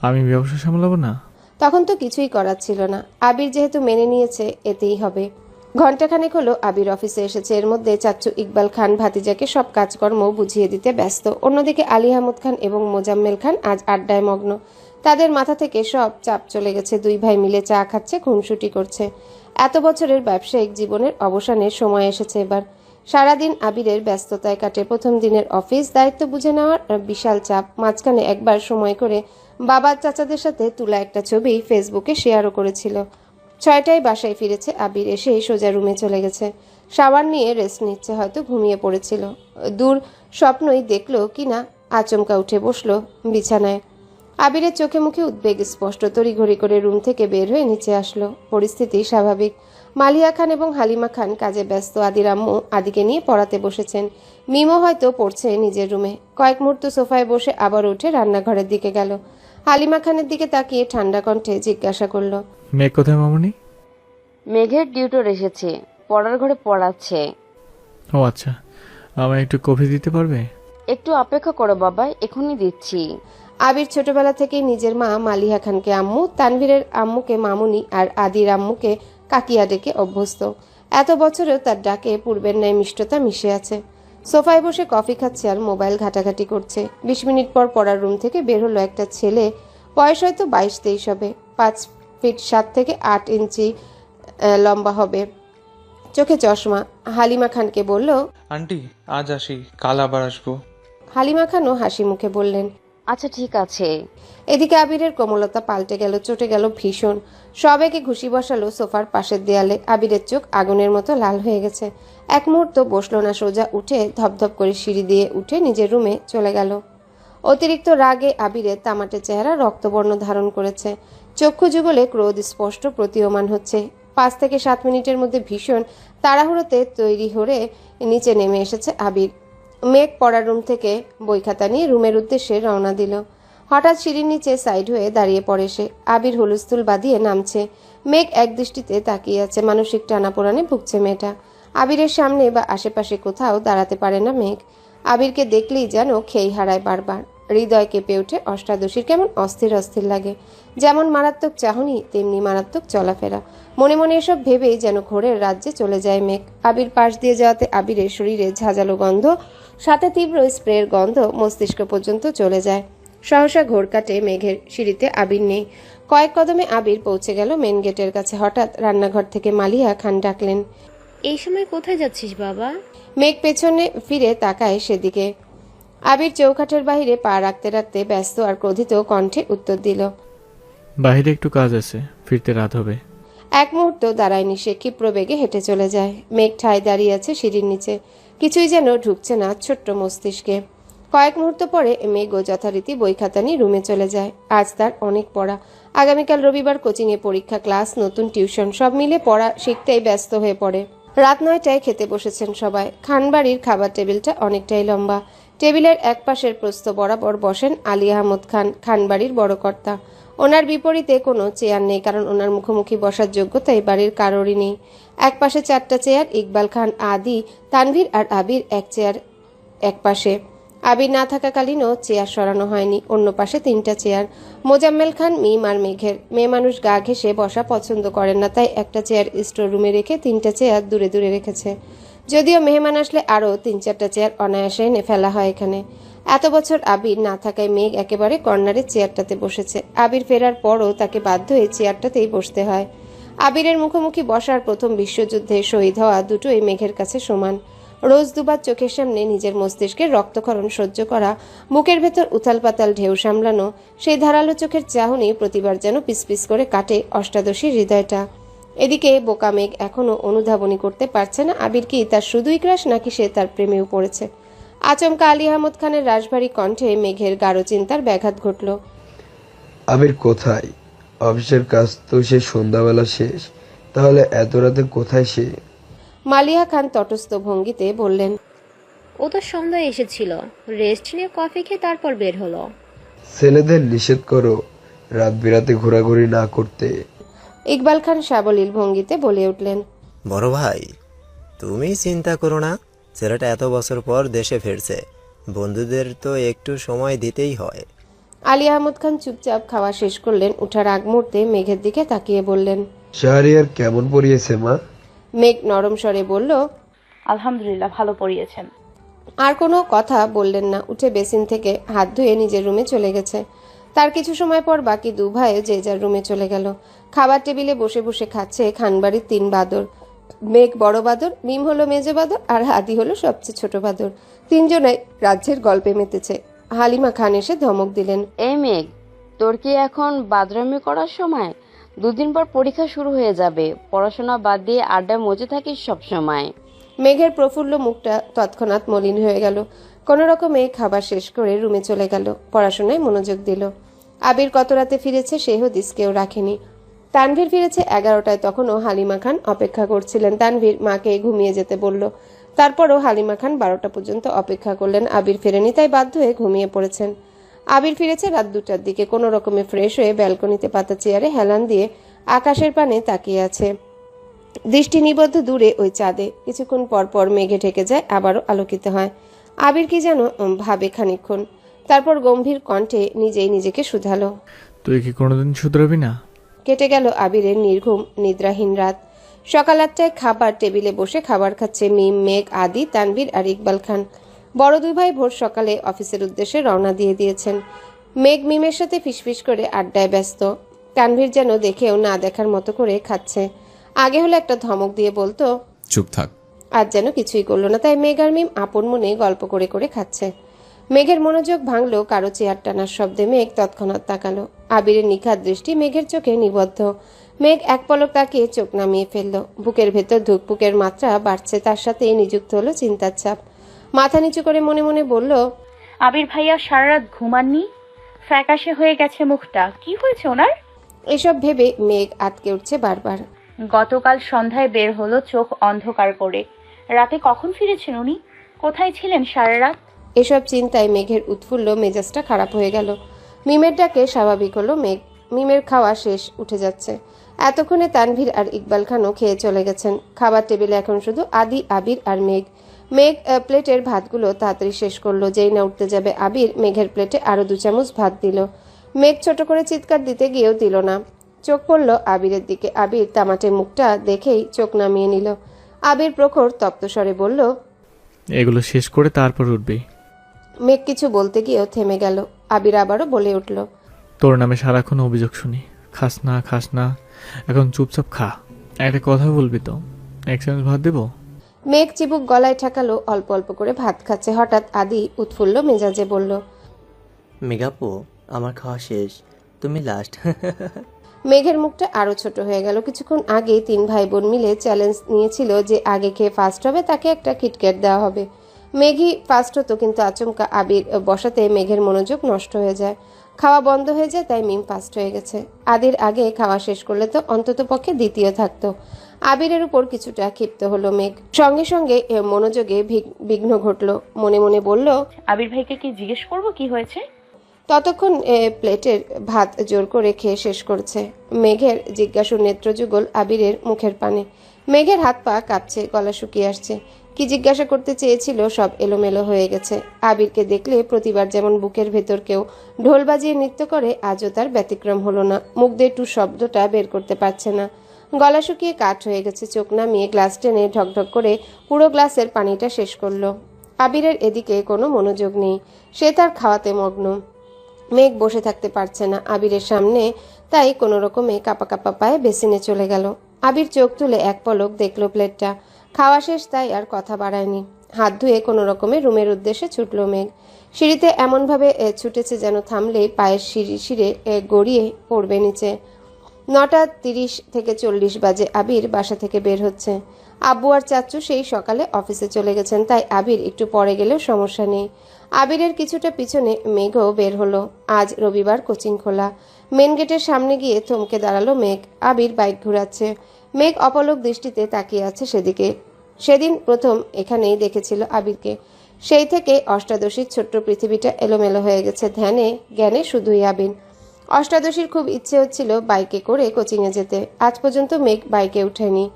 আমি ব্যবসা সামলাবো না? তখন তো কিছুই করার ছিল না। আবির যেহেতু মেনে নিয়েছে, এতেই হবে। ঘণ্টাখানেক হলো আবির অফিসে এসেছে। এর মধ্যে চাচ্চু ইকবাল খান ভাতিজাকে সব কাজকর্ম বুঝিয়ে দিতে ব্যস্ত। অন্যদিকে আলী আহমদ খান এবং মোজাম্মেল খান আজ আড্ডায় মগ্ন। তাদের মাথা থেকে সব চাপ চলে গেছে। দুই ভাই মিলে চা খাচ্ছে, খুনসুটি করছে। এত বছরের ব্যবসায়িক জীবনের অবসানের সময় এসেছে এবার। সারাদিন আবিরের ব্যস্ততায় কাটে। প্রথম দিনের অফিস দায়িত্ব বুঝে নেওয়ার বিশাল চাপ। মাঝখানে একবার সময় করে বাবার চাচাদের সাথে তুলা একটা ছবি ফেসবুকে শেয়ারও করেছিল। 6টায় বাসায় ফিরেছে আবির। এসেই সোজা রুমে চলে গেছে। শাওয়ার নিয়ে রেস্ট নিচ্ছে, হয়তো ঘুমিয়ে পড়েছিল। দূর স্বপ্নই দেখলো কিনা আচমকা উঠে বসলো বিছানায়। আবিরের চোখে মুখে উদ্বেগ স্পষ্ট। তড়িঘড়ি করে রুম থেকে বের হয়ে নিচে আসলো। পরিস্থিতি স্বাভাবিক। মালিয়া খান এবং হালিমা খান কাজে ব্যস্ত। আদির আম্মু আদিকে নিয়ে পড়াতে বসেছেন। মিমো হয়তো পড়ছে নিজের রুমে। কয়েক মুহূর্ত সোফায় বসে আবার উঠে রান্নাঘরের দিকে গেল। হালিমা খানের দিকে তাকিয়ে ঠান্ডা কণ্ঠে জিজ্ঞাসা করল, মেয়ে কোথায় মামুনি? মেঘের টিউটর এসেছে, পড়ার ঘরে পড়াচ্ছে। ও আচ্ছা, আমায় একটু কফি দিতে পারবে? একটু অপেক্ষা করো বাবা, এখনই দিচ্ছি। আবির ছোটবেলা থেকেই নিজের মা মালিহা খানকে আম্মু, তানভীরের আম্মুকে মামুনি আর আদির আম্মুকে কাকিয়া ডেকে অভ্যস্ত। এত বছরেও তার ডাকে পূর্বের ন্যায় মিষ্টতা মিশে আছে। সোফায় বসে কফি খাচ্ছে আর মোবাইল ঘাটাঘাটি করছে। 20 মিনিট পর পড়ার রুম থেকে বের হলো একটা ছেলে। বয়স হয়তো 22-23 হবে। 5 ফিট 7 থেকে 8 ইঞ্চি লম্বা হবে। চোখে চশমা। হালিমা খানকে বলল, আন্টি আজ আসি, কাল আবার আসবো। হালিমা খানও হাসি মুখে বললেন, আচ্ছা ঠিক আছে। এদিকে আবিরের কোমলতা পাল্টে গেল, চটে গেল ভীষণ। সবাইকে ঘুষি বসালো সোফার পাশের দেয়ালে। আবিরের চোখ আগুনের মতো লাল হয়ে গেছে। এক মুহূর্ত বসলো না, সোজা উঠে ধপধপ করে সিঁড়ি দিয়ে উঠে নিজের রুমে চলে গেল। অতিরিক্ত রাগে আবিরের তামাটে চেহারা রক্তবর্ণ ধারণ করেছে। চক্ষু যুগলে ক্রোধ স্পষ্ট প্রতীয়মান হচ্ছে। 5 থেকে 7 মিনিটের মধ্যে ভীষণ তাড়াহুড়োতে তৈরি হয়ে নিচে নেমে এসেছে আবির। মেঘ পড়ার রুম থেকে বই খাতা নিয়ে রুমের উদ্দেশ্যে রওনা দিল। হঠাৎ সিঁড়ির নিচে সাইড হয়ে দাঁড়িয়ে পড়ে সে। আবির হুলস্থুল বাঁধিয়ে নামছে। মেঘ এক দৃষ্টিতে তাকিয়ে আছে। মানসিক টানাপোড়ানে ভুগছে মেয়েটা। আবিরের সামনে বা আশেপাশে কোথাও দাঁড়াতে পারে না মেঘ। আবিরকে দেখলেই যেন খেই হারায় বারবার। হৃদয় কেঁপে ওঠে। অষ্টাদশীর কেমন অস্থির অস্থির লাগে। যেমন মারাত্মক চাহনি, তেমনি মারাত্মক চলাফেরা। মনে মনে এসব ভেবেই যেন ঘোরের রাজ্যে চলে যায় মেঘ। আবির পাশ দিয়ে যাওয়াতে আবিরের শরীরে ঝাঁঝালো গন্ধ, সাথে তীব্র স্প্রের গন্ধ মস্তিষ্ক পর্যন্ত চলে যায়। সহসা ঘোর কাটে মেঘের। সিঁড়িতে আবির নেই। কয়েক কদমে আবির পৌঁছে গেল মেন গেটের কাছে। হঠাৎ রান্নাঘর থেকে মালিয়া খান ডাকলেন, এই সময় কোথায় যাচ্ছিস বাবা? মেঘ পেছনে ফিরে তাকায় সেদিকে। আবির চৌকাঠের বাহিরে পা রাখতে রাখতে ব্যস্ত আর ক্রোধিত কণ্ঠে উত্তর দিল, বাইরে একটু কাজ আছে, ফিরতে রাত হবে। এক মুহূর্ত দাঁড়ায়নি সে, ক্ষিপ্র বেগে হেঁটে চলে যায়। মেঘ ঠায় দাঁড়িয়ে আছে সিঁড়ির নিচে। কিছুই যেন ঢুকছে না ছোট্ট মস্তিষ্কে। কয়েক মুহূর্ত পরে মেঘও যথারীতি বই খাতা নিয়ে রুমে চলে যায়। আজ তার অনেক পড়া। আগামীকাল রবিবার কোচিংয়ে পরীক্ষা, ক্লাস, নতুন টিউশন, সব মিলে পড়া শিখতেই ব্যস্ত হয়ে পড়ে। রাত 9টায় খেতে বসেছেন সবাই। খানবাড়ির খাবার টেবিলটা অনেকটাই লম্বা। টেবিলের এক পাশের প্রস্থ বরাবর বসেন আলী আহমদ খান, খানবাড়ির বড় কর্তা। ওনার বিপরীতে কোনো চেয়ার নেই, কারণ ওনার মুখোমুখি বসার যোগ্যতা এই বাড়ির কারোরই নেই। এক পাশে 4টা চেয়ার। ইকবাল খান, আদি, তানভীর আর আবির এক চেয়ার এক পাশে। আবির না থাকাকালীনও চেয়ার সরানো হয়নি। অন্য পাশে 3টা চেয়ার। মোজাম্মেল খান, মিম আর মেঘের। মেয়ে মানুষ গা ঘেঁষে বসা পছন্দ করেন না, তাই একটা চেয়ার স্টোর রুমে রেখে 3টা চেয়ার দূরে দূরে রেখেছে। যদিও মেহমান আসলে আরও 3-4টা চেয়ার অনায়াসে এনে ফেলা হয় এখানে। এত বছর আবির না থাকায় মেঘ একেবারে কর্নারের চেয়ারটাতে বসেছে। আবির ফেরার পরও তাকে বাধ্য হয়ে চেয়ারটাতেই বসতে হয়। আবিরের মুখোমুখি বসার প্রথম বিশ্বযুদ্ধে শহীদ হওয়া দুটোই মেঘের কাছে সমান। রোজ দুবার চোখের সামনে নিজের মস্তিষ্কের রক্তক্ষরণ সহ্য করা, বুকের ভেতর উথাল পাতাল ঢেউ সামলানো, সেই ধারালো চোখের চাহনি প্রতিবার যেন পিসপিস করে কাটে অষ্টাদশীর হৃদয়টা। এদিকে বোকা মেঘ এখনো অনুধাবনী করতে পারছে না আবির কি তার শুধুই ক্রাশ, নাকি সে তার প্রেমেও পড়েছে। আচমকা আলী আহমদ খানের রাশভারী কণ্ঠে মেঘের গাঢ় চিন্তার ব্যাঘাত ঘটল। আবির কোথায়? অফিসের কাজ তো সে সন্ধ্যাবেলা শেষ, তাহলে এত রাতে কোথায় সে? মালিয়া খান তটস্থ ভঙ্গিতে বললেন, ও তো সন্ধ্যায় এসেছিল, রেস্ট নিয়ে কফি খেয়ে তারপর বের হলো। ছেলেদের নিষেধ করো রাত বিরাতে ঘোরাঘুরি না করতে। ইকবাল খান সাবলীল ভঙ্গিতে বলে উঠলেন, বড় ভাই, তুমি চিন্তা করো না, ছেলেটা এত বছর পর দেশে ফিরছে, বন্ধুদের তো একটু সময় দিতেই হয়। আলী আহমদ খান চুপচাপ খাওয়া শেষ করলেন। উঠার আগ মুহূর্তে মেঘের দিকে তাকিয়ে বললেন, শাহরিয়ার কেমন পড়িয়েছে মা? মেঘ নরম স্বরে বলল, আলহামদুলিল্লাহ, ভালো পড়িয়েছেন। আর কোনো কথা বললেন না। উঠে বেসিন থেকে হাত ধুয়ে নিজের রুমে চলে গেছে। তার কিছু সময় পর বাকি দু ভাই যে যার রুমে চলে গেল। খাবার টেবিলে বসে বসে খাচ্ছে খানবাড়ির 3 বাদর। মেঘ বড় বাদর, মিম হলো মেজো বাদর, আর হাদি হলো সবচেয়ে ছোট বাদর। 3 জনাই রাজ্যের গল্পে মেতেছে। হালিমা খান এসে ধমক দিলেন, এই মেঘ, তোর কি এখন বাদরামি করার সময়? 2 দিন পর পরীক্ষা শুরু হয়ে যাবে, পড়াশোনা বাদ দিয়ে আড্ডায় মজে থাকিস সব সময়। মেঘের প্রফুল্ল মুখটা তৎক্ষণাৎ মলিন হয়ে গেল। কোনো রকমে খাবার শেষ করে রুমে চলে গেল। পড়াশোনায় মনোযোগ দিল। আবির কত রাতে ফিরেছে সে হদিস কেউ রাখেনি। তানভীর ফিরেছে 11টায়। তখনও হালিমা খান অপেক্ষা করছিলেন। তানভীর মাকে ঘুমিয়ে যেতে বলল। তারপরও হালিমা খান 12টা পর্যন্ত অপেক্ষা করলেন। আবির ফেরেনি, তাই বাধ্য হয়ে ঘুমিয়ে পড়েছেন। আবির ফিরেছে রাত 2টার দিকে। কোনো রকমে ফ্রেশ হয়ে ব্যালকনিতে পাতা চেয়ারে হেলান দিয়ে আকাশের পানে তাকিয়ে আছে। দৃষ্টি নিবদ্ধ দূরে ওই চাঁদে। কিছুক্ষণ পর পর মেঘে ঢেকে যায়, আবারও আলোকিত হয়। আবির কি যেন ভাবে খানিকক্ষণ, তারপর গম্ভীর কণ্ঠে নিজেই নিজেকে শুধালো। তুই কি কোনোদিন শুধরাবি না? কেটে গেল আবিরের নির্ঘুম নিদ্রাহীন রাত। সকাল 8টায় খাবার টেবিলে বসে খাবার খাচ্ছে মিম, মেঘ, আদি, তানভীর আর ইকবাল খান। বড় দুই ভাই ভোর সকালে অফিসের উদ্দেশ্যে রওনা দিয়ে দিয়েছেন। মেঘ মিমের সাথে ফিসফিস করে আড্ডায় ব্যস্ত। তানভীর যেন দেখেও না দেখার মতো করে খাচ্ছে। আগে হলে একটা ধমক দিয়ে বলতো, চুপ থাক। আজ যেন কিছুই করলো না। তাই মেঘ আর মিম আপন মনে গল্প করে করে খাচ্ছে। মেঘের মনোযোগ ভাঙলো কারো চেয়ার টানার শব্দে। মেঘ তৎক্ষণাৎ তাকালো। আবিরের নিখাত দৃষ্টি মেঘের চোখে নিবদ্ধ। মেঘ এক পলক তাকিয়ে চোখ নামিয়ে ফেলল। বুকের ভেতর ধুকপুকের মাত্রা বাড়ছে, তার সাথে নিযুক্ত হলো চিন্তার চাপ। মাথা নিচু করে মনে মনে বলল, আবির ভাইয়া সারা রাত ঘুমাননি, ফ্যাকাশে হয়ে গেছে মুখটা, কি হয়েছে ওনার? এসব ভেবে মেঘ আটকে উঠছে বারবার। গতকাল সন্ধ্যায় বের হলো চোখ অন্ধকার করে। রাতে কখন ফিরেছেন উনি? কোথায় ছিলেন সারা রাত? এসব চিন্তায় মেঘের উৎফুল্ল মেজাজটা খারাপ হয়ে গেল। মিমের ডাকে স্বাভাবিক হলো মেঘ। মিমের খাওয়া শেষ, উঠে যাচ্ছে। এতক্ষণে তানভীর আর ইকবাল খানও খেয়ে চলে গেছেন। খাবার টেবিলে এখন শুধু আদি, আবির আর মেঘ। মেঘ প্লেটের ভাতগুলো তাড়াতাড়ি শেষ করলো। যেই না উঠতে যাবে আবির, মেঘের প্লেটে আরো 2 চামচ ভাত দিল। মেঘ ছোট করে চিৎকার দিতে গিয়েও দিল না। চোখ পড়ল আবিরের দিকে। আবির তামাটে মুখটা দেখেই চোখ নামিয়ে নিল। আবির প্রখর তপ্ত স্বরে বলল, এগুলো শেষ করে তারপর উঠবি। মেঘ কিছু বলতে গিয়েও থেমে গেল। আবির আবারও বলে উঠল, তোর নামে সারাক্ষণ অভিযোগ শুনি, খাস না। এখন চুপচাপ খা। একটা কথা বলবি তো? 1 চামচ ভাত দেবো? মেঘ চিবুক গলায় ঠেকালো। অল্প অল্প করে ভাত খাচ্ছে। হঠাৎ আদি উৎফুল্ল মেজাজে বলল, মেঘাপু, আমার খাওয়া শেষ, তুমি লাস্ট। মেঘের মুখটা আরো ছোট হয়ে গেল। কিছুক্ষণ আগে 3 ভাই বোন মিলে চ্যালেঞ্জ নিয়েছিল যে আগে খেয়ে ফার্স্ট হবে তাকে একটা কিটক্যাট দেওয়া হবে। মেঘই ফার্স্ট হতো, কিন্তু আচমকা আবির বসাতে মেঘের মনোযোগ নষ্ট হয়ে যায়। খাওয়া বন্ধ হয়ে যায়, তাই মিম ফার্স্ট হয়ে গেছে। আদির আগে খাওয়া শেষ করলে তো অন্তত পক্ষে দ্বিতীয় থাকতো। আবিরের উপর কিছুটা ক্ষিপ্ত হলো মেঘ। সঙ্গে সঙ্গে মনোযোগে বিঘ্ন ঘটলো। মনে মনে বলল, আবির ভাইকে কি জিজ্ঞেস করবো কি হয়েছে? ততক্ষণ প্লেটের ভাত জোর করে খেয়ে শেষ করছে। মেঘের জিজ্ঞাসু নেত্রযুগল আবিরের মুখের পানে। মেঘের হাত পা কাঁপছে, গলা শুকিয়ে আসছে। কি জিজ্ঞাসা করতে চেয়েছিল সব এলোমেলো হয়ে গেছে। আবিরকে দেখলে প্রতিবার যেমন বুকের ভেতর কেউ ঢোল বাজিয়ে নৃত্য করে, আজও তার ব্যতিক্রম হলো না। মুখ দিয়ে টু শব্দটা বের করতে পারছে না। গলা শুকিয়ে কাঠ হয়ে গেছে। চোখ নামিয়ে গ্লাস টেনে ঢকঢক করে পুরো গ্লাসের পানিটা শেষ করলো। আবিরের এদিকে কোনো মনোযোগ নেই, সে তার খাওয়াতে মগ্ন। মেঘ বসে থাকতে পারছে না আবিরের সামনে, তাই কোনো রকমে কাপা কাপা পায়ে বেসিনে চলে গেল। আবির চোখ তুলে এক পলক দেখলো প্লেটটা। খাওয়া শেষ, তাই আর কথা বাড়ায়নি। হাত ধুয়ে কোনো রকমে রুমের উদ্দেশ্যে ছুটলো মেঘ। সিঁড়িতে এমনভাবে ছুটেছে যেন থামলেই পায়ের সিঁড়ে গড়িয়ে পড়বে নিচে। 9:30 থেকে 40 বাজে আবির বাসা থেকে বের হচ্ছে। আব্বু আর চাচ্চু সেই সকালে অফিসে চলে গেছেন, তাই আবির একটু পরে গেলেও সমস্যা নেই। আবিরের কিছুটা পিছনে মেঘও বের হলো। আজ রবিবার, কোচিং খোলা। মেন গেটের সামনে গিয়ে থমকে দাঁড়ালো মেঘ। আবির বাইক ঘুরাচ্ছে। মেঘ অপলক দৃষ্টিতে তাকিয়ে আছে সেদিকে। সেদিন প্রথম এখানেই দেখেছিল আবিরকে। সেই থেকে অষ্টাদশীর ছোট্ট পৃথিবীটা এলোমেলো হয়ে গেছে। ধ্যানে জ্ঞানে শুধুই আবির। অষ্টাদশীর খুব ইচ্ছে হচ্ছিল বাইকে করে কোচিংয়ে যেতে। আজ পর্যন্ত মেঘ বাইকে ওঠেনি।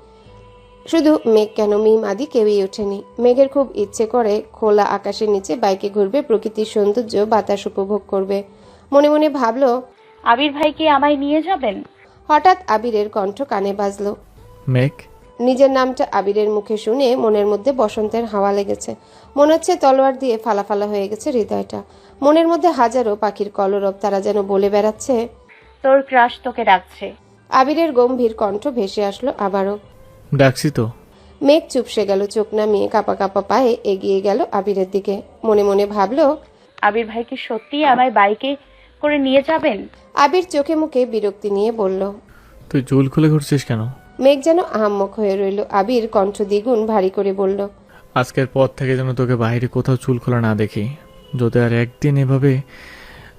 শুধু মেঘ কেন, মিম আদি কেউই ওঠেনি। মেঘের খুব ইচ্ছে করে খোলা আকাশের নিচে বাইকে ঘুরবে, প্রকৃতির সৌন্দর্য, বাতাস উপভোগ করবে। মনে মনে ভাবলো, আবির ভাই কি আমায় নিয়ে যাবেন? হঠাৎ আবিরের কণ্ঠ কানে বাজলো। মেঘ, নিজের নামটা আবিরের মুখে শুনে মনের মধ্যে বসন্তের হাওয়া লেগেছে। মনে হচ্ছে তলোয়ার দিয়ে ফালা হয়ে গেছে হৃদয়টা। মনের মধ্যে হাজারো পাখির কলরব, তারা যেন বলে বেড়াচ্ছে, তোর ক্রাশ তোকে ডাকছে। আবিরের গম্ভীর কণ্ঠ ভেসে আসলো আবারও। ডাকছি তো। মেঘ চুপসে গেল, চোখ নামিয়ে কাপা কাপা পায়ে এগিয়ে গেল আবিরের দিকে। মনে মনে ভাবলো, আবির ভাই কি সত্যি আমায় বাইকে করে নিয়ে যাবেন? আবির চোখে মুখে বিরক্তি নিয়ে বলল। তুই চুল খুলে ঘুরছিস কেন? মেঘ যেন আহাম্মক হয়ে রইল। আবির কণ্ঠ দ্বিগুণ ভারী করে বলল, আজকের পর থেকে যেন তোকে বাইরে কোথাও চুল খোলা না দেখি। যদি আর একদিন এভাবে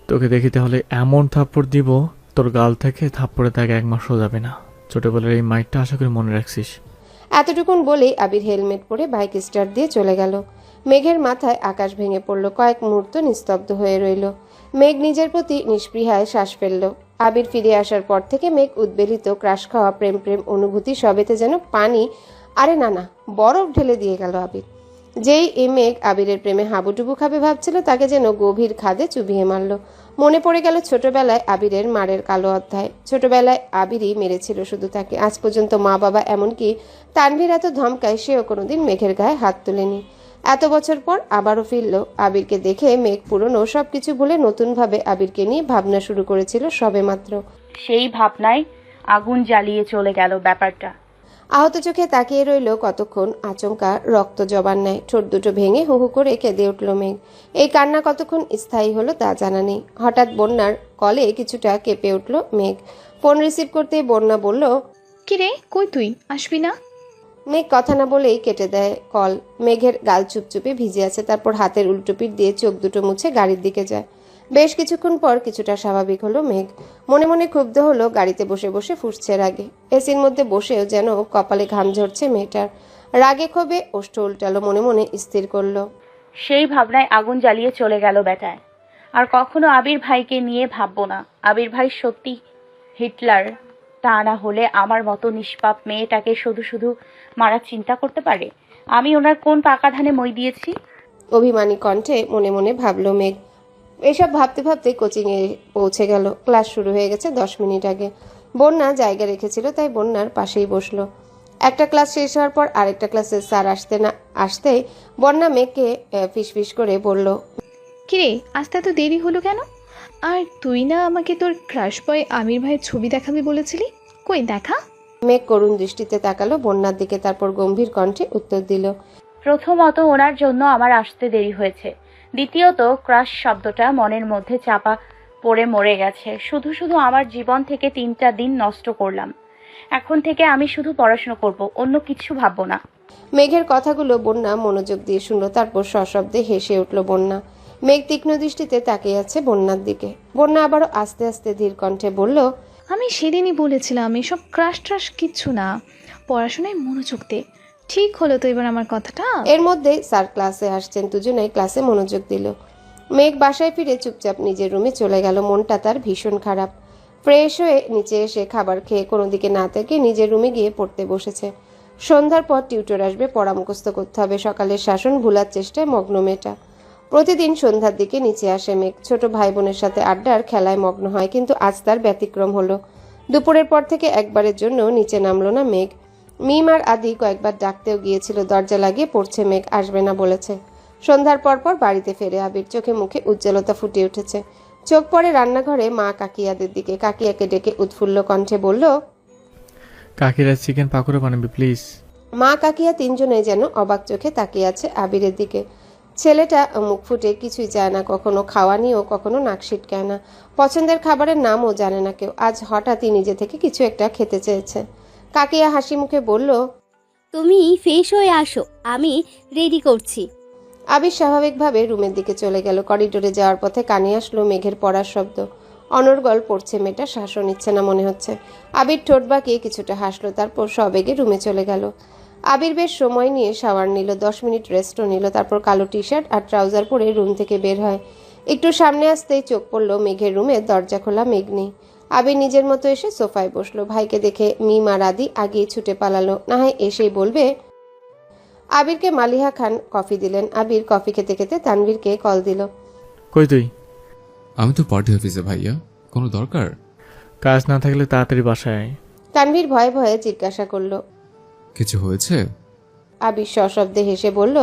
তোকে দেখি তাহলে এমন থাপ্পড় দিব তোর গাল থেকে থাপ্পড়ে তাকে 1 মাসও যাবে না। ছোটবেলার এই মাইটটা আশা করি মনে রাখছিস। এতটুকুন বলেই আবির হেলমেট পরে বাইক স্টার্ট দিয়ে চলে গেল। মেঘের মাথায় আকাশ ভেঙে পড়ল। কয়েক মুহূর্ত নিস্তব্ধ হয়ে রইল। মেঘ নিজের প্রতি নিষ্পৃহায় শ্বাস ফেলল। আবির ফিরে আসার পর থেকে মেঘ উদ্বেলিত, ক্রাশ খাওয়া, প্রেম প্রেম অনুভূতি সবেতে যেন পানি, আরে না বরফ ঢেলে দিয়ে গেল আবির। যেই এই মেঘ আবিরের প্রেমে হাবুডুবু খাবে ভাবছিল, তাকে যেন গভীর খাদে চুবিয়ে মারল। মনে পড়ে গেল ছোটবেলায় আবিরের মারের কালো অধ্যায়। ছোটবেলায় আবিরই মেরেছিল শুধু তাকে। আজ পর্যন্ত মা বাবা, এমনকি তানভীর এত ধমকায়, সেও কোনোদিন মেঘের গায়ে হাত তোলেনি। এত বছর পর আবারও ফিরল। আবিরকে দেখে মেঘ পুরনো সবকিছু ভুলে নতুনভাবে আবিরকে নিয়ে ভাবনা শুরু করেছিল সবেমাত্র। সেই ভাবনায় আগুন জ্বালিয়ে চলে গেল ব্যাপারটা। আহত চোখে তাকিয়ে রইল কতক্ষণ, আচমকা রক্ত জবান নেয়। ঠোঁট দুটো ভেঙে হু হু করে কেঁদে উঠল মেঘ। এই কান্না কতক্ষণ স্থায়ী হলো তা জানা নেই। হঠাৎ বন্যার কলে কিছুটা কেঁপে উঠল মেঘ। ফোন রিসিভ করতে বন্যা বলল, কিরে কই তুই আসবি না? মেঘ কথা না বলেই কেটে দেয় কল। মেঘের গাল চুপচুপে ভিজে আছে। তারপর হাতের উল্টো পিঠ দিয়ে চোখ দুটো মুছে গাড়ির দিকে যায়। বেশ কিছুক্ষণ পর কিছুটা স্বাভাবিক হলো মেঘ। মনে মনে ক্ষুব্ধ হলো, গাড়িতে বসে বসে ফুঁসছে রাগে। এসির মধ্যে বসেও যেন কপালে ঘাম ঝরছে মেয়েটার। রাগে ক্ষোভে ওষ্ঠ উল্টালো, মনে মনে স্থির করলো, সেই ভাবনায় আগুন জ্বালিয়ে চলে গেল বেটায়। আর কখনো আবির ভাইকে নিয়ে ভাববো না। আবির ভাই সত্যি হিটলার, তা না হলে আমার মতো নিষ্পাপ মেয়েটাকে শুধু শুধু মারার চিন্তা করতে পারে? আমি ওনার কোন পাকা ধানে মই দিয়েছি? অভিমানী কণ্ঠে মনে মনে ভাবলো মেঘ। এসব ভাবতে ভাবতে কোচিংয়ে পৌঁছে গেল। ক্লাস শুরু হয়ে গেছে 10 মিনিট আগে। বন্যা জায়গা রেখেছিল, তাই বন্যার পাশেই বসলো। একটা ক্লাস শেষ হওয়ার পর আরেকটা ক্লাসের স্যার আসতেই বন্যা মেঘকে ফিসফিস করে বলল, কিরে আসতে এত দেরি হলো কেন? আর তুই না আমাকে তোর ক্রাশ বয় আমির ভাইয়ের ছবি দেখাবি বলেছিলি, কই দেখা? মেঘ করুণ দৃষ্টিতে তাকালো বন্যার দিকে, তারপর গম্ভীর কণ্ঠে উত্তর দিল, প্রথমত ওনার জন্য আমার আসতে দেরি হয়েছে। দ্বিতীয়ত ক্রাশ শব্দটা মনের মধ্যে চাপা পড়ে মরে গেছে। শুধু শুধু আমার জীবন থেকে 3টা দিন নষ্ট করলাম। এখন থেকে আমি শুধু পড়াশোনা করব, অন্য কিছু ভাববো না। মেঘের কথাগুলো বন্যা মনোযোগ দিয়ে শুনলো। তারপর সশব্দে হেসে উঠল বন্যা। মেঘ তীক্ষ্ণ দৃষ্টিতে তাকিয়ে আছে বন্যার দিকে। বন্যা আবারও আস্তে আস্তে ধীর কণ্ঠে বলল, আমি সেদিনই বলেছিলাম এসব ক্রাশ ট্রাশ কিচ্ছু না, পড়াশোনায় মনোযোগ দে। ঠিক হলো তো এবার আমার কথাটা? এর মধ্যে স্যার ক্লাসে আসছেন। দুজনেই ক্লাসে মনোযোগ দিল। মেঘ বাসায় ফিরে চুপচাপ নিজের রুমে চলে গেল। মনটা তার ভীষণ খারাপ। ফ্রেশ হয়ে নিচে এসে খাবার খেয়ে কোনো দিকে না থেকে নিজের রুমে গিয়ে পড়তে বসেছে। সন্ধ্যার পর টিউটর আসবে, পড়া মুখস্থ করতে হবে। সকালের শাসন ভুলার চেষ্টায় মগ্ন মেয়েটা। প্রতিদিন সন্ধ্যার দিকে নিচে আসে মেঘ। ছোট ভাই বোনের সাথে আড্ডার খেলায় মগ্ন হয়, কিন্তু আজ তার ব্যতিক্রম হলো। দুপুরের পর থেকে একবারের জন্য নিচে নামলো না মেঘ। মিম আর আদি কয়েকবার ডাকতেও গিয়েছিল, দরজা লাগিয়ে পড়ছে মেঘ, আসবে না বলেছে। সন্ধ্যার পর পর বাড়িতে ফেরে আবির। চোখে মুখে উজ্জ্বলতা ফুটে উঠেছে। চোখ পড়ে রান্নাঘরে মা কাকিয়াদের দিকে। কাকিয়াকে ডেকে উৎফুল্ল কণ্ঠে বলল, কাকিরা চিকেন পাকোড়া বানাবি প্লিজ। মা কাকিয়া তিনজনে যেন অবাক চোখে তাকিয়ে আছে আবিরের দিকে। ছেলেটা মুখ ফুটে কিছুই চায় না, কখনো খাওয়া নিয়েও কখনো নাক সিটকায় না। পছন্দের খাবারের নামও জানে না কেউ। আজ হঠাৎই নিজে থেকে কিছু একটা খেতে চেয়েছে। কাকিয়া হাসি মুখে বলল, তুমি ফ্রেশ হয়ে আসো, আমি রেডি করছি। আবির স্বাভাবিকভাবে রুমের দিকে চলে গেল। করিডোরে যাওয়ার পথে কানে আসলো মেঘের পড়ার শব্দ। অনর্গল পড়ছে মেয়েটা, শ্বাসও নিচ্ছে না মনে হচ্ছে। আবির ঠোঁট বাঁকিয়ে কিছুটা হাসলো, তারপর সবেগে রুমে চলে গেল। আবির বেশ সময় নিয়ে শাওয়ার নিল, 10 মিনিট রেস্টও নিল। তারপর কালো টি শার্ট আর ট্রাউজার পরে রুম থেকে বের হয়। একটু সামনে আসতেই চোখ পড়ল মেঘের রুমে দরজা খোলা, মেঘ নেই। আবির নিজের মতো এসে সোফায় বসলো। ভাইকে দেখে মিম আর আদি আগেই ছুটে পালালো, না হয় এসেই বলবে। আবিরকে মালিহা খান কফি দিলেন। আবির কফি খেতে খেতে তানভীরকে কল দিল। কই তুই? আমি তো পার্টি অফিসে ভাইয়া, কোনো দরকার? কাজ না থাকলে তাড়াতাড়ি বাসায় আয়। তানভীর ভয়ে ভয়ে জিজ্ঞাসা করলো। কিছু হয়েছে? আবির সশব্দে হেসে বলল,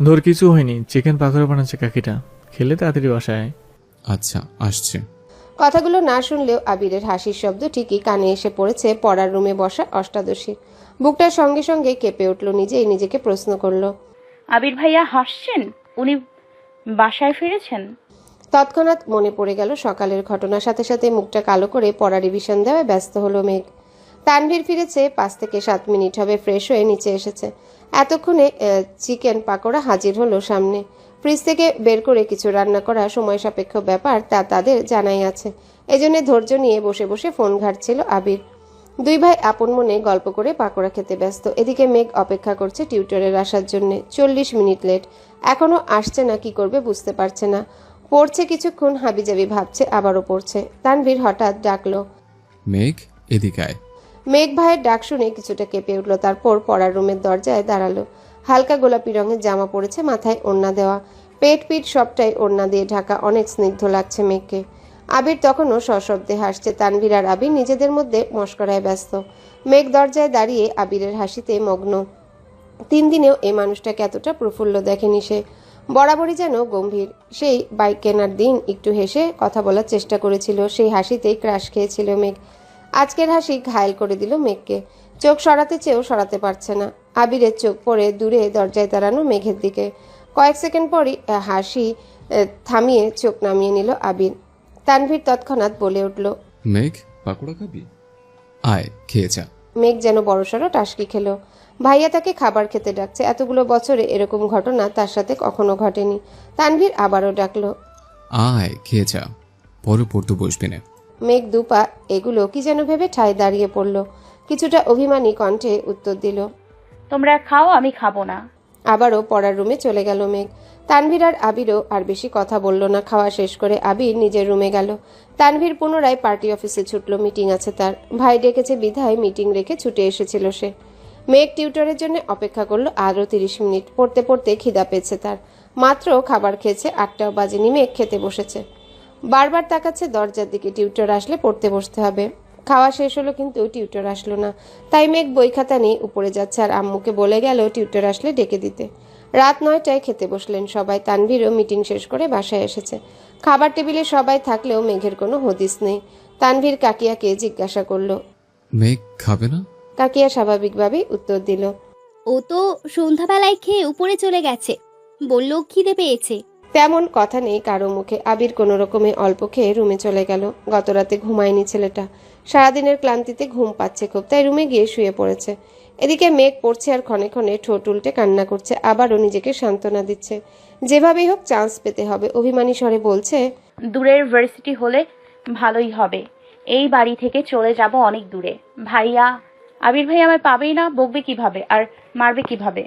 ধর কিছু হয়নি, চিকেন পাকোড়া বানাচ্ছে কাকিটা, খেলে তাড়াতাড়ি বাসায় আয়। আচ্ছা, আসছে। কথাগুলো না শুনলেও আবিরের হাসির শব্দ ঠিকই কানে এসে পড়েছে পড়ার রুমে বসা অষ্টাদশী। বুকটার সঙ্গে সঙ্গে কেঁপে উঠল, নিজেই নিজেকে প্রশ্ন করলো। আবির ভাইয়া হাসছেন? উনি বাসায় ফিরেছেন? তৎক্ষণাৎ মনে পড়ে গেল সকালের ঘটনার, সাথে সাথে মুখটা কালো করে পড়া রিভিশন দেওয়ায় ব্যস্ত হলো মেঘ। তানভীর ফিরেছে 5 থেকে 7 মিনিট হবে, ফ্রেশ হয়ে নিচে এসেছে। এতক্ষণে চিকেন পাকোড়া হাজির হলো সামনে। ফ্রিজ থেকে বের করে কিছু রান্না করা সময় সাপেক্ষ ব্যাপার, তা তাদের জানাই আছে। এজন্য ধৈর্য নিয়ে বসে বসে ফোন ঘাঁটছিল আবির। দুই ভাই আপন মনে গল্প করে পাকোড়া খেতে ব্যস্ত। এদিকে মেঘ অপেক্ষা করছে টিউটরের আসার জন্য। 40 মিনিট লেট, এখনো আসছে না, কি করবে বুঝতে পারছে না। পড়ছে কিছুক্ষণ, হাবিজাবি ভাবছে, আবারও পড়ছে। তানভীর হঠাৎ ডাকলো, মেঘ, এদিকে আয়। মেঘ ভাইয়ের ডাক শুনে কিছুটা কেঁপে উঠল, তারপর পড়ার রুমের দরজায় দাঁড়ালো। হালকা গোলাপি রঙের জামা পরেছে, মাথায় ওড়না দেওয়া, পেট পিঠ সবটাই ওড়না দিয়ে ঢাকা, অনেক স্নিগ্ধ লাগছে মেঘকে। আবির তখনও সশব্দে হাসছে। তানভীর আর আবির নিজেদের মধ্যে মশকরায় ব্যস্ত। মেঘ দরজায় দাঁড়িয়ে আবিরের হাসিতে মগ্ন। 3 দিনেও এই মানুষটাকে এতটা প্রফুল্ল দেখেনি সে, বরাবরই যেন গম্ভীর। সেই বাইক কেনার দিন একটু হেসে কথা বলার চেষ্টা করেছিল, সেই হাসিতেই ক্রাশ খেয়েছিল মেঘ। আজকের হাসি ঘায়েল করে দিল মেঘকে। চোখ সরাতে চেয়েও সরাতে পারছে না। আবিরের চোখ পড়ে দূরে দরজায় দাঁড়ানো মেঘের দিকে। কয়েক সেকেন্ড পরই হাসি থামিয়ে চোখ নামিয়ে নিল আবির। তানভীর তৎক্ষণাৎ বলে উঠল, মেঘ, পাকোড়া খাবি? আয়, খেয়ে যা। মেঘ যেন বড়সড় টাসকি খেলো। ভাইয়া তাকে খাবার খেতে ডাকছে, এতগুলো বছরে এরকম ঘটনা তার সাথে কখনো ঘটেনি। তানভীর আবারও ডাকলো, আয়, খেয়ে যা, পরে পড়তে বসবি না। মেঘ দুপা এগুলো কি যেন ভেবে ঠায় দাঁড়িয়ে পড়ল। কিছুটা অভিমানী কণ্ঠে উত্তর দিল, তোমরা খাও, আমি খাবো না। আবারও পড়ার রুমে চলে গেল মেঘ। তানভীর আর আবিরও আর বেশি কথা বলল না। খাওয়া শেষ করে আবির নিজের রুমে গেল। তানভীর পুনরায় পার্টি অফিসে ছুটল, মিটিং আছে তার। ভাই ডেকেছে বিধায় মিটিং রেখে ছুটে এসেছিল সে। মেঘ টিউটরের জন্য অপেক্ষা করলো আরও 30 মিনিট। পড়তে পড়তে খিদা পেয়েছে তার। মাত্র খাবার খেয়েছে, 8টাও বাজেনি, মেঘ খেতে বসেছে। বারবার তাকাচ্ছে দরজার দিকে, টিউটর আসলে পড়তে বসতে হবে। খাওয়া শেষ হলো কিন্তু টিউটর আসলো না। তাই মেঘ বই খাতা নিয়ে উপরে যাচ্ছে আর আম্মুকে বলে গেল টিউটর আসলে ডেকে দিতে। রাত 9টায় খেতে বসলেন সবাই। তানভীরও মিটিং শেষ করে বাসায় এসেছে। খাবার টেবিলে সবাই থাকলেও মেঘের কোনো হদিস নেই। তানভীর কাকিয়াকে জিজ্ঞাসা করলো, মেঘ খাবে না? কাকিয়া স্বাভাবিকভাবেই উত্তর দিল, ও তো সন্ধ্যাবেলায় খেয়ে উপরে চলে গেছে, বলল খিদে পেয়েছে। তেমন কথা নেই কারো মুখে। আবির কোনো রকমে অল্প খেয়ে রুমে চলে গেল। গতরাতে ঘুমায়নি ছেলেটা, সারাদিনের ক্লান্তিতে ঘুম পাচ্ছে খুব, তাই রুমে গিয়ে শুয়ে পড়েছে। এদিকে মেঘ পড়ছে আর ক্ষণে ক্ষণে ঠোঁট উল্টে কান্না করছে। আবারও নিজেকে সান্ত্বনা দিচ্ছে, যেভাবেই হোক চান্স পেতে হবে। অভিমানী স্বরে বলছে, দূরের ভার্সিটি হলে ভালোই হবে, এই বাড়ি থেকে চলে যাব অনেক দূরে। ভাইয়া, আবির ভাই আমায় পাবেই না, বকবে কিভাবে আর মারবে কিভাবে?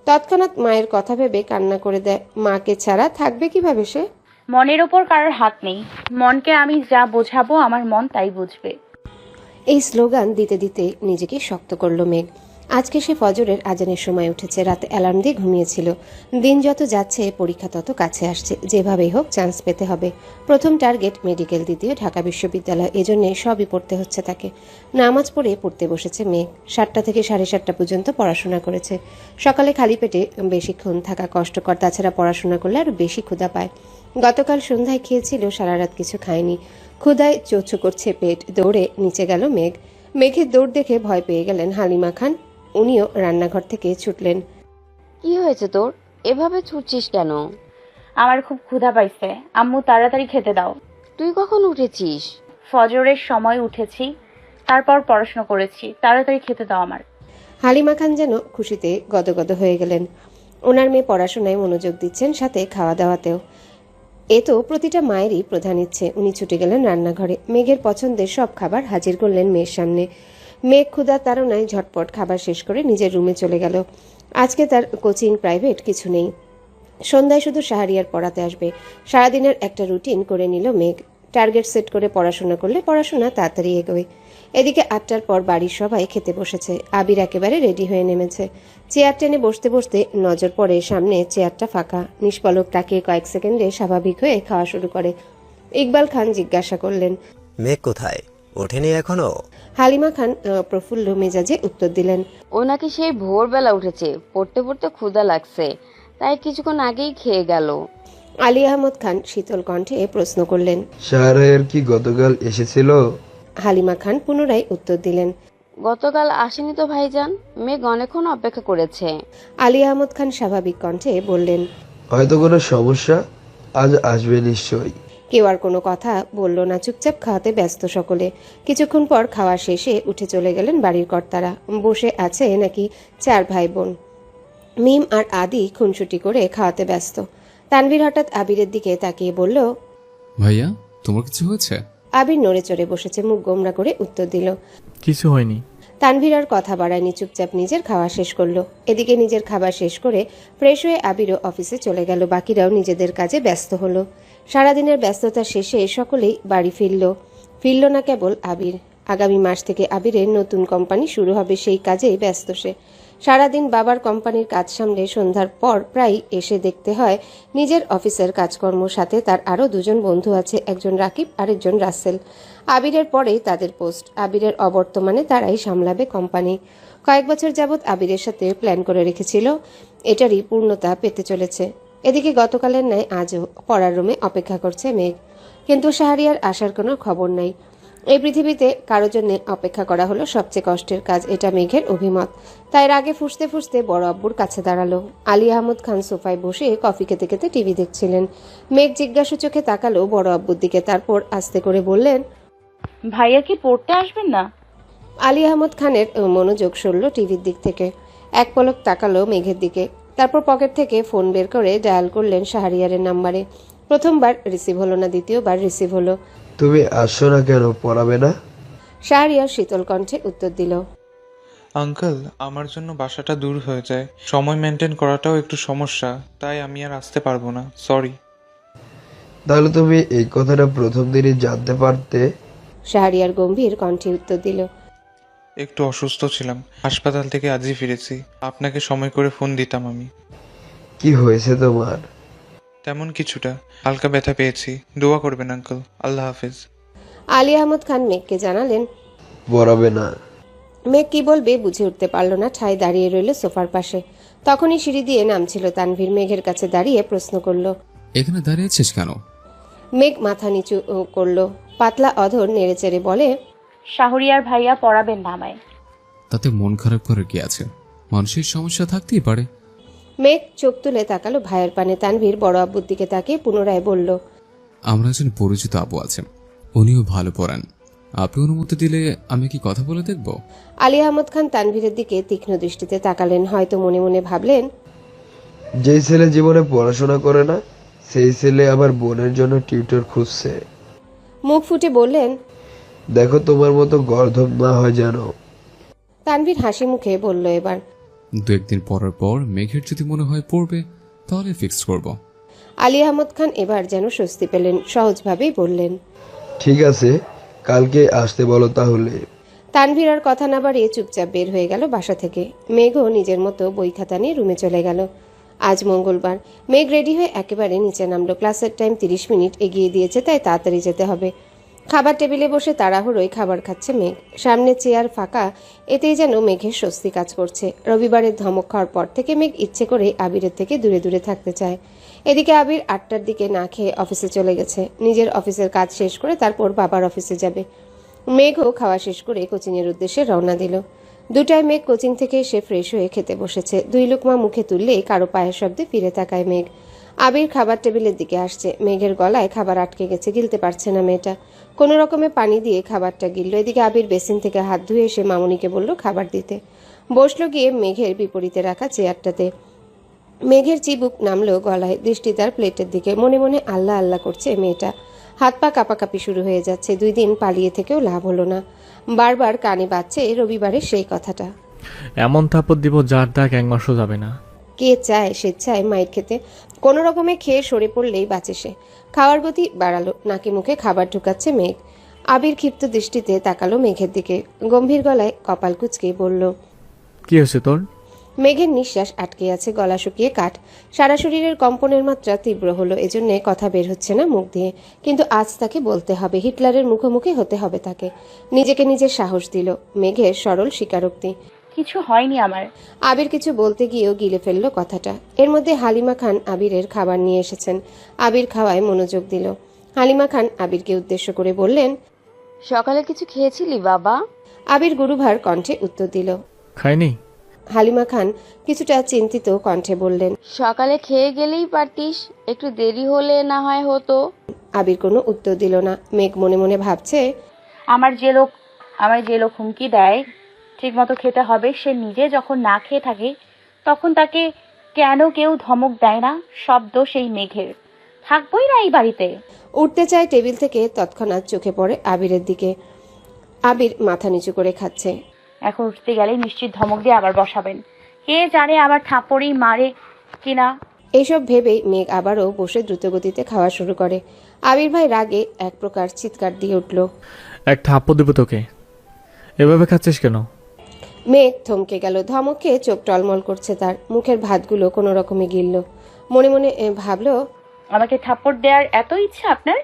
তৎক্ষণাৎ মায়ের কথা ভেবে কান্না করে দেয়। মাকে ছাড়া থাকবে কিভাবে সে? মনের ওপর কারোর হাত নেই, মনকে আমি যা বোঝাবো আমার মন তাই বুঝবে। এই স্লোগান দিতে দিতে নিজেকে শক্ত করল মেঘ। আজকে সে ফজরের আজানের সময় উঠেছে, রাতে অ্যালার্ম দিয়ে ঘুমিয়েছিল। দিন যত যাচ্ছে পরীক্ষা তত কাছে আসছে, যেভাবেই হোক চান্স পেতে হবে। প্রথম টার্গেট মেডিকেল, দ্বিতীয় ঢাকা বিশ্ববিদ্যালয়। এজন্যে সবই পড়তে হচ্ছে তাকে। নামাজ পড়ে পড়তে বসেছে মেঘ। 7টা থেকে 7:30 পর্যন্ত পড়াশোনা করেছে। সকালে খালি পেটে বেশিক্ষণ থাকা কষ্টকর, তাছাড়া পড়াশোনা করলে আরও বেশি ক্ষুধা পায়। গতকাল সন্ধ্যায় খেয়েছিল, সারা রাত কিছু খায়নি। ক্ষুধায় চোচো করছে পেট। দৌড়ে নিচে গেল মেঘ। মেঘের দৌড় দেখে ভয় পেয়ে গেলেন হালিমা খান। উনিও রান্নাঘর থেকে ছুটলেন। কি হয়েছে তোর, এভাবে ছুটছিস কেন? আমার খুব ক্ষুধা পাইছে, আম্মু তাড়াতাড়ি খেতে দাও। তুই কখন উঠেছিস? ফজরের সময় উঠেছি, তারপর পড়াশোনা করেছি, তাড়াতাড়ি খেতে দাও আমার। হালিমা খান যেন খুশিতে গদগদ হয়ে গেলেন। ওনার মেয়ে পড়াশোনায় মনোযোগ দিচ্ছেন, সাথে খাওয়া দাওয়াতেও। এ তো প্রতিটা মায়েরই প্রধান ইচ্ছে। উনি ছুটে গেলেন রান্নাঘরে। মেঘের পছন্দের সব খাবার হাজির করলেন মেয়ের সামনে। মেঘ ক্ষুধার তাড়নায় ঝটপট খাবার শেষ করে নিজের রুমে চলে গেল। আজকে তার কোচিং প্রাইভেট কিছু নেই। সন্ধ্যায় শুধু শাহরিয়ার পড়াতে আসবে। সারাদিনের একটা রুটিন করে নিল মেঘ। টার্গেট সেট করে পড়াশোনা করলে পড়াশোনা তাড়াতাড়ি এগোয়। এদিকে 8টার পর বাড়ির সবাই খেতে বসেছে। আবির একেবারে রেডি হয়ে নেমেছে। চেয়ার টেনে বসতে বসতে নজর পড়ে সামনে চেয়ারটা ফাঁকা। নিষ্পলক তাকিয়ে কয়েক সেকেন্ডে স্বাভাবিক হয়ে খাওয়া শুরু করে। ইকবাল খান জিজ্ঞাসা করলেন। মেঘ কোথায়? ওঠেনি এখনো? হালিমা খান প্রফুল্ল মেজাজে উত্তর দিলেন। ও নাকি সেই ভোরবেলা উঠেছে, পড়তে পড়তে ক্ষুধা লাগছে, তাই কিছুক্ষণ আগেই খেয়ে গেল। আলী আহমদ খান শীতল কণ্ঠে প্রশ্ন করলেন। শাহরায়ার কি গতকাল এসেছিল? হালিমা খান পুনরায় উত্তর দিলেন। গতকাল আসেনি তো ভাইজান, মেঘ অনেকক্ষণ অপেক্ষা করেছে। আলী আহমদ খান স্বাভাবিক কণ্ঠে বললেন। হয়তো কোনো সমস্যা, আজ আসবে নিশ্চয়ই। কেউ আর কোনো কথা বলল না, চুপচাপ খাওয়াতে ব্যস্ত সকলে। কিছুক্ষণ পর খাওয়া শেষে উঠে চলে গেলেন বাড়ির কর্তারা। বসে আছে নাকি 4 ভাই বোন। মিম আর আদি খুনসুটি করে খাওয়াতে ব্যস্ত। তানভীর হঠাৎ আবিরের দিকে তাকিয়ে বলল, ভাইয়া তোমার কিছু হয়েছে? আবির নড়ে চড়ে বসেছে, মুখ গোমরা করে উত্তর দিল। কিছু হয়নি। তানভীর আর কথা বাড়ায়নি, চুপচাপ নিজের খাওয়া শেষ করলো। এদিকে নিজের খাবার শেষ করে ফ্রেশ হয়ে আবিরও অফিসে চলে গেল। বাকিরাও নিজেদের কাজে ব্যস্ত হলো। সারাদিনের ব্যস্ততা শেষে সকলেই বাড়ি ফিরল না কেবল আবির। আগামী মাস থেকে আবিরের নতুন কোম্পানি শুরু হবে, সেই কাজেই ব্যস্ত সে। সারাদিন বাবার কোম্পানির কাজ সামলে সন্ধ্যার পর প্রায় এসে দেখতে হয় নিজের অফিসের কাজকর্ম। সাথে তার আরও 2 জন বন্ধু আছে, একজন রাকিব আর একজন রাসেল। আবিরের পরেই তাদের পোস্ট। আবিরের অবর্তমানে তারাই সামলাবে কোম্পানি। কয়েক বছর যাবৎ আবিরের সাথে প্ল্যান করে রেখেছিল, এটারই পূর্ণতা পেতে চলেছে। এদিকে গতকালের ন্যায় আজও পড়ার রুমে অপেক্ষা করছে মেঘ, কিন্তু শাহরিয়ার আসার কোনো খবর নাই। এই পৃথিবীতে কারোর জন্য অপেক্ষা করা হলো সবচেয়ে কষ্টের কাজ, এটা মেঘের অভিমত। তাই রাগে ফুঁসতে ফুঁসতে বড় আব্বুর কাছে দাঁড়ালো। আলী আহমদ খান সোফায় বসে কফি খেতে খেতে টিভি দেখছিলেন। মেঘ জিজ্ঞাসু চোখে তাকালো বড় আব্বুর দিকে, তারপর আস্তে করে বললেন, ভাইয়া কি পড়তে আসবেন না? আলী আহমদ খানের মনোযোগ সরল টিভির দিক থেকে। এক পলক তাকালো মেঘের দিকে, তারপর পকেট থেকে ফোন বের করে ডায়াল করলেন শাহরিয়ারের নাম্বারে। প্রথমবার রিসিভ হলো না, দ্বিতীয়বার রিসিভ হলো। তুমি আসছো না কেন, পড়াবে না? শাহরিয়ার শীতল কণ্ঠে উত্তর দিল। আঙ্কেল, আমার জন্য বাসাটা দূর হয়ে যায়, সময় মেনটেন করাটাও একটু সমস্যা, তাই আমি আর আসতে পারবো না, সরি। তাহলে তুমি এই কথাটা প্রথম দিনই জানতে পারতে। শাহরিয়ার গম্ভীর কণ্ঠে উত্তর দিল। একটু অসুস্থ ছিলাম, হাসপাতাল থেকে আজই ফিরেছি, আপনাকে সময় করে ফোন দিতাম আমি। কি হয়েছে তোমার? তেমন কিছুটা, হালকা ব্যথা পেয়েছি, দোয়া করবেন আঙ্কেল। আল্লাহ হাফেজ। আলী আহমদ খান মেঘকে জানালেন। পড়াবে না? মেঘ কি বলবে বুঝে উঠতে পারল না, ঠায় দাঁড়িয়ে রইল সোফার পাশে। তখনই সিঁড়ি দিয়ে নামছিল তানভীর। মেঘের কাছে দাঁড়িয়ে প্রশ্ন করল। এখানে দাঁড়িয়েছিস কেন? মেঘ মাথা নিচু করল, পাতলা অধর নেড়েচেড়ে বলে, শাহরিয়ার ভাইয়া পড়াবেন না আমায়। তাতে মন খারাপ করার কি আছে? মানসিক সমস্যা থাকতেই পারে। মেঘ চোখ তুলে তাকালো ভাইয়ের পানে। তানভীর বড় আব্বুর দিকে তাকিয়ে পুনরায় বলল, আমরা একজন পরিচিত আবু আছেন, উনিও ভালো পড়ান, আপনি অনুমতি দিলে আমি কি কথা বলে দেখব? আলী আহমদ খান তানভীরের দিকে তীক্ষ্ণ দৃষ্টিতে তাকালেন। হয়তো মনে মনে ভাবলেন, যেই ছেলে জীবনে পড়াশোনা করে না, সেই ছেলে আবার বোনের জন্য টিউটর খুঁজছে। মুখ ফুটে বললেন, দেখো তোমার মতো গর্ধব না হয় যেন। তানভীর হাসি মুখে বলল, এবার 2-1 দিন পরার পর মেঘের যদি মনে হয় পড়বে তাহলে ফিক্স করব। আলী আহমদ খান এবার যেন স্বস্তি পেলেন, সহজভাবেই বললেন, ঠিক আছে, কালকে আসতে বলো তাহলে। তানভীর আর কথা না বাড়িয়ে চুপচাপ বের হয়ে গেল বাসা থেকে। মেঘও নিজের মতো বই খাতা নিয়ে রুমে চলে গেল। আজ মঙ্গলবার। মেঘ রেডি হয়ে একেবারে নিচে নামলো। ক্লাসের টাইম 30 মিনিট এগিয়ে দিয়েছে, তাই তাড়াতাড়ি যেতে হবে। খাবার টেবিলে বসে তাড়াহুড়োয় খাবার খাচ্ছে মেঘ। সামনে চেয়ার ফাঁকা, এতেই যেন মেঘের স্বস্তি কাজ করছে। রবিবারের ধমক খাওয়ার পর থেকে মেঘ ইচ্ছে করে আবিরের থেকে দূরে দূরে থাকতে চায়। এদিকে আবির 8টার দিকে না খেয়ে অফিসে চলে গেছে। নিজের অফিসের কাজ শেষ করে তারপর বাবার অফিসে যাবে। মেঘও খাওয়া শেষ করে কোচিংয়ের উদ্দেশ্যে রওনা দিল। 2টায় মেঘ কোচিং থেকে এসে ফ্রেশ হয়ে খেতে বসেছে। 2 লোকমা মুখে তুললেই কারো পায়ের শব্দে ফিরে তাকায় মেঘ। আবির খাবার টেবিলের দিকে আসছে। মেঘের গলায় খাবার আটকে গেছে, গিলতে পারছে না মেয়েটা। কোনো রকমে পানি দিয়ে খাবারটা গিলল। এদিকে আবির বেসিন থেকে হাত ধুয়ে এসে মামুনিকে বলল খাবার দিতে। বসলো গিয়ে মেঘের বিপরীতে রাখা চেয়ারটাতে। মেঘের চিবুক নামলো গলায়, দৃষ্টি তার প্লেটের দিকে। মনে মনে আল্লাহ আল্লাহ করছে মেয়েটা। হাত পা কাঁপাকাঁপি শুরু হয়ে যাচ্ছে। 2 দিন পালিয়ে থেকেও লাভ হলো না। বারবার কানে বাজছে রবিবারের সেই কথাটা। এমন থাপড় দিব যার দাগ 1 মাসও যাবে না। কে চায় স্বেচ্ছায় মাইর খেতে? কোনো রকমে খেয়ে সরে পড়লেই বাঁচে সে। খাওয়ার গতি বাড়ালো, নাকি মুখে খাবার ঢুকাচ্ছে মেঘ। আবির ক্ষিপ্ত দৃষ্টিতে তাকালো মেঘের দিকে, গম্ভীর গলায় কপাল কুঁচকে বলল, কি হয়েছে তোর? মেঘের নিঃশ্বাস আটকে আছে, গলা শুকিয়ে কাঠ। সারা শরীরের কম্পনের মাত্রা তীব্র হলো, এজন্য কথা বের হচ্ছে না মুখ দিয়ে। কিন্তু আজ তাকে বলতে হবে, হিটলারের মুখোমুখি হতে হবে তাকে। নিজেকে নিজের সাহস দিল মেঘের সরল স্বীকারোক্তি। কিছু হয়নি আমার। আবির কিছু বলতে গিয়েও গিলে ফেলল কথাটা। এর মধ্যে হালিমা খান আবিরের খাবার নিয়ে এসেছেন। আবির খাওয়ায় মনোযোগ দিল। হালিমা খান আবিরকে উদ্দেশ্য করে বললেন, সকালে কিছু খেয়েছিলি বাবা? আবির গুরুভার কণ্ঠে উত্তর দিল, খাইনি। হালিমা খান কিছুটা চিন্তিত কণ্ঠে বললেন, সকালে খেয়ে গেলেই পারতিস, একটু দেরি হলে না হয় হতো। আবির কোনো উত্তর দিল না। মেঘ মনে মনে ভাবছে, আমার যে লোক হুমকি দেয় ঠিক মতো খেতে হবে, সে নিজে যখন না খেয়ে থাকে তখন তাকে কেন কেউ ধমক দেয় না? সব দোষ এই মেঘের। থাকবই না এই বাড়িতে। উঠতে চায় টেবিল থেকে, তৎক্ষণাৎ চোখে পড়ে আবিরের দিকে। আবির মাথা নিচু করে খাচ্ছে। এখন উঠতে গেলে নিশ্চিত ধমক দিয়ে আবার বসাবেন। কে জানে আবার থাপ্পড়ই মারে কিনা। এইসব ভেবেই মেঘ আবারও বসে দ্রুতগতিতে খাওয়া শুরু করে। আবির ভাই রাগে এক প্রকার চিৎকার দিয়ে উঠল, এক থাপ্পড় দেবো তোকে, এভাবে খাচ্ছিস কেন? মেঘ থমকে গেল। ধমক খেয়ে চোখ টলমল করছে তার। মুখের ভাতগুলো কোনো রকমে গিলল। মনে মনে ভাবল, আমাকে থাপ্পড় দেওয়ার এত ইচ্ছা আপনার?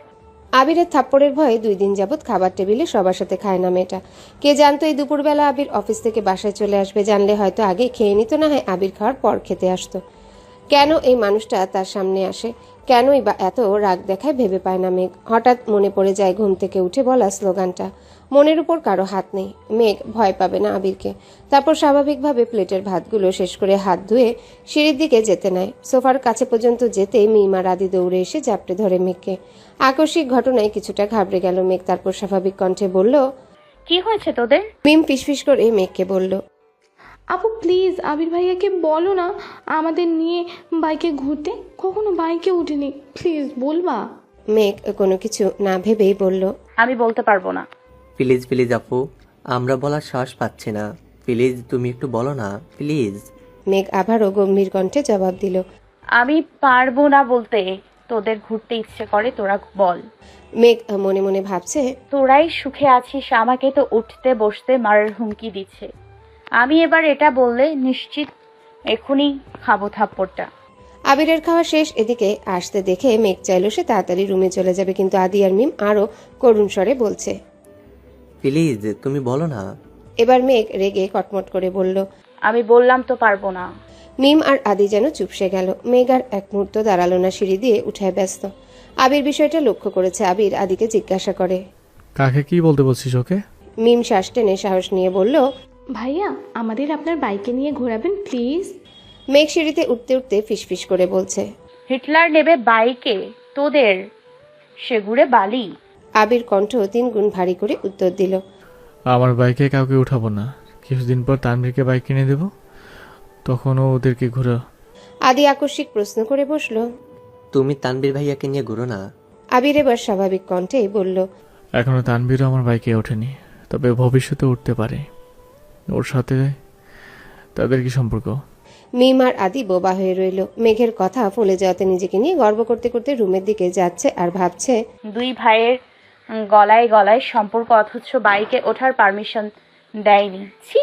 আবিরের থাপ্পড়ের ভয়ে 2 দিন যাবৎ খাবার টেবিলে সবার সাথে খায় না মেয়েটা। কে জানতো এই দুপুরবেলা আবির অফিস থেকে বাসায় চলে আসবে। জানলে হয়তো আগে খেয়ে নিত, না হয় আবির খাওয়ার পর খেতে আসতো। কেন এই মানুষটা তার সামনে আসে, কেনই বা এত রাগ দেখায় ভেবে পায় না মেঘ। হঠাৎ মনে পড়ে যায় ঘুম থেকে উঠে বলা স্লোগানটা। মনের উপর কারো হাত নেই। মেঘ ভয় পাবে না আবিরকে। তারপর স্বাভাবিকভাবে প্লেটের ভাতগুলো শেষ করে হাত ধুয়ে সিঁড়ির দিকে যেতে নেয়। সোফার কাছে পর্যন্ত যেতে মিম আর আদি দৌড়ে এসে জাপটে ধরে মেঘকে। আকস্মিক ঘটনায় কিছুটা ঘাবড়ে গেল মেঘ। তারপর স্বাভাবিক কণ্ঠে বলল, কি হয়েছে তোদের? মিম ফিসফিস করে মেঘকে বলল, আপু প্লিজ আবির ভাইয়াকে বলো না আমাদের নিয়ে বাইকে ঘুরতে। কখনো বাইকে উঠিনি, প্লিজ বলবা। মেঘ কোনো কিছু না ভেবেই বলল, আমি বলতে পারবো না। প্লিজ প্লিজ আপু, আমরা বলার সাহস পাচ্ছি না, প্লিজ তুমি একটু বলো না প্লিজ। মেঘ আবারও গম্ভীর কণ্ঠে জবাব দিল, আমি পারবো না বলতে। তোদের ঘুরতে ইচ্ছে করে তোরা বল। মেঘ মনে মনে ভাবছে, তোরাই সুখে আছিস, আমাকে তো উঠতে বসতে মারার হুমকি দিচ্ছে। আমি এবার এটা বললে নিশ্চিত এখনই খাবো থাপ্পড়টা। আবিরের খাওয়া শেষ। এদিকে আসতে দেখে মেঘ চাইল সে তাড়াতাড়ি রুমে চলে যাবে, কিন্তু আদি আর মিম আরো করুণ স্বরে বলছে, প্লিজ তুমি বলো না। এবার মেঘ রেগে কটমট করে বলল, আমি বললাম তো পারবো না। মিম আর আদি যেন চুপসে গেল। মেঘ আর এক মুহূর্ত দাঁড়ালো না, সিঁড়ি দিয়ে উঠায় ব্যস্ত। আবির বিষয়টা লক্ষ্য করেছে। আবির আদিকে জিজ্ঞাসা করে, কাকে কি বলতে বলছিস ওকে? মিম শ্বাস টেনে সাহস নিয়ে বলল, ভাইয়া আমাদের আপনার বাইকে নিয়ে ঘোরাবেন প্লিজ। মেঘ সিঁড়িতে উঠতে উঠতে ফিসফিস করে বলছে, হিটলার নেবে বাইকে তোদের, সে ঘুরে বালি। আবির কণ্ঠ 3 গুণ ভারী করে উত্তর দিল, আমার বাইকে কাউকে উঠাবো না। কিছুদিন পর তানভীরকে বাইক কিনে দেবো, তখনও ওদেরকে ঘুরো। আদি আকস্মিক প্রশ্ন করে বসল। তুমি তানবীর ভাইয়াকে নিয়ে ঘুরো না। আবির এবার স্বাভাবিক কণ্ঠেই বলল, এখনো তানভীরও আমার বাইকে ওঠেনি, তবে ভবিষ্যতে উঠতে পারে। ওর সাথে তাদের কি সম্পর্ক? মিম আর আদি বোবা হয়ে রইল। মেঘের কথা ফলে যাওয়াতে নিজেকে নিয়ে গর্ব করতে করতে রুমের দিকে যাচ্ছে আর ভাবছে, 2 ভাইয়ের গলায় গলায় সম্পর্ক, অথচ বাইকে ওঠার পারমিশন দেয়নি। ছি।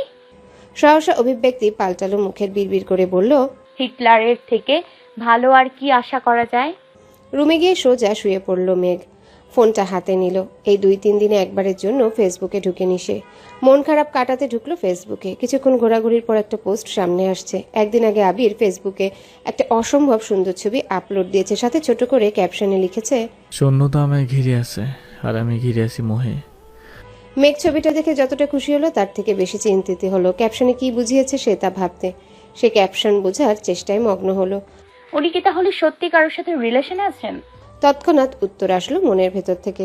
সহসা অভিব্যক্তি পাল্টালো মুখের, বিড়বিড় করে বলল, হিটলারের থেকে ভালো আর কি আশা করা যায়। রুমে গিয়ে সোজা শুয়ে পড়ল মেঘ। ফোনটা হাতে নিল। এই 2-3 দিনে একবারের জন্য ফেসবুকে ঢুকে নিসে। মন খারাপ কাটাতে ঢুকলো ফেসবুকে। কিছুক্ষণ ঘোরাঘুরির পর একটা পোস্ট সামনে আসছে। একদিন আগে আবির ফেসবুকে একটা অসম্ভব সুন্দর ছবি আপলোড দিয়েছে, সাথে ছোট করে ক্যাপশনে লিখেছে, শূন্যতা আমায় ঘিরে আছে আর আমি ঘিরে আছি মোহে। মেঘ ছবিটা দেখে যতটা খুশি হলো তার থেকে বেশি চিন্তিত হলো। ক্যাপশনে কি বুঝিয়েছে সে তা ভাবতে। সে ক্যাপশন বোঝার চেষ্টায় মগ্ন হলো। উনি কি তাহলে সত্যি কারোর সাথে রিলেশনে আছেন? তৎক্ষণাৎ উত্তর আসলো মনের ভেতর থেকে,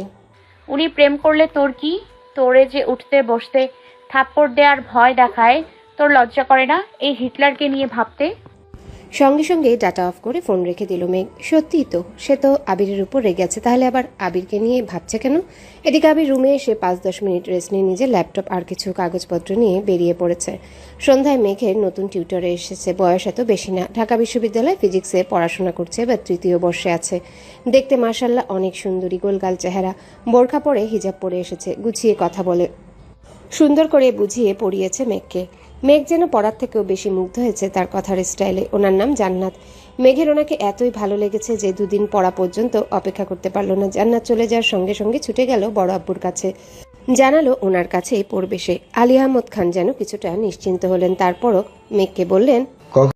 উনি প্রেম করলে তোর কি? তোরে যে উঠতে বসতে থাপ্পড় দেওয়ার ভয় দেখায়, তোর লজ্জা করে না এই হিটলারকে নিয়ে ভাবতে? সঙ্গে সঙ্গে ডাটা অফ করে ফোন রেখে দিল মেঘ। সত্যিই তো, সে তো আবিরের উপর রেগে আছে, তাহলে আবার আবিরকে নিয়ে ভাবছে কেন? এদিকে আবির রুমে এসে 5-10 মিনিট রেস্ট নিয়ে নিজের ল্যাপটপ আর কিছু কাগজপত্র নিয়ে বেরিয়ে পড়েছে। সন্ধ্যায় মেঘের নতুন টিউটরে এসেছে। বয়স এত বেশি না, ঢাকা বিশ্ববিদ্যালয়ে ফিজিক্সে পড়াশোনা করছে, এবার 3য় বর্ষে আছে। দেখতে মাশাল্লাহ অনেক সুন্দরী, গোলগাল চেহারা। বোরখা পরে হিজাব পরে এসেছে, গুছিয়ে কথা বলে, সুন্দর করে বুঝিয়ে পড়িয়েছে মেঘকে। মেঘ যেন পড়ার থেকেও বেশি মুগ্ধ হয়েছে তার কথার স্টাইলে। ওনার নাম জান্নাত। মেঘের ওনাকে এতই ভালো লেগেছে যে দুদিন পড়া পর্যন্ত অপেক্ষা করতে পারলো না। জান্নাত চলে যাওয়ার সঙ্গে সঙ্গে ছুটে গেল বড় আব্বুর কাছে, জানালো ওনার কাছেই পড়বে সে। আলী আহমদ খান যেন কিছুটা নিশ্চিন্ত হলেন, তারপরও মেঘকে বললেন,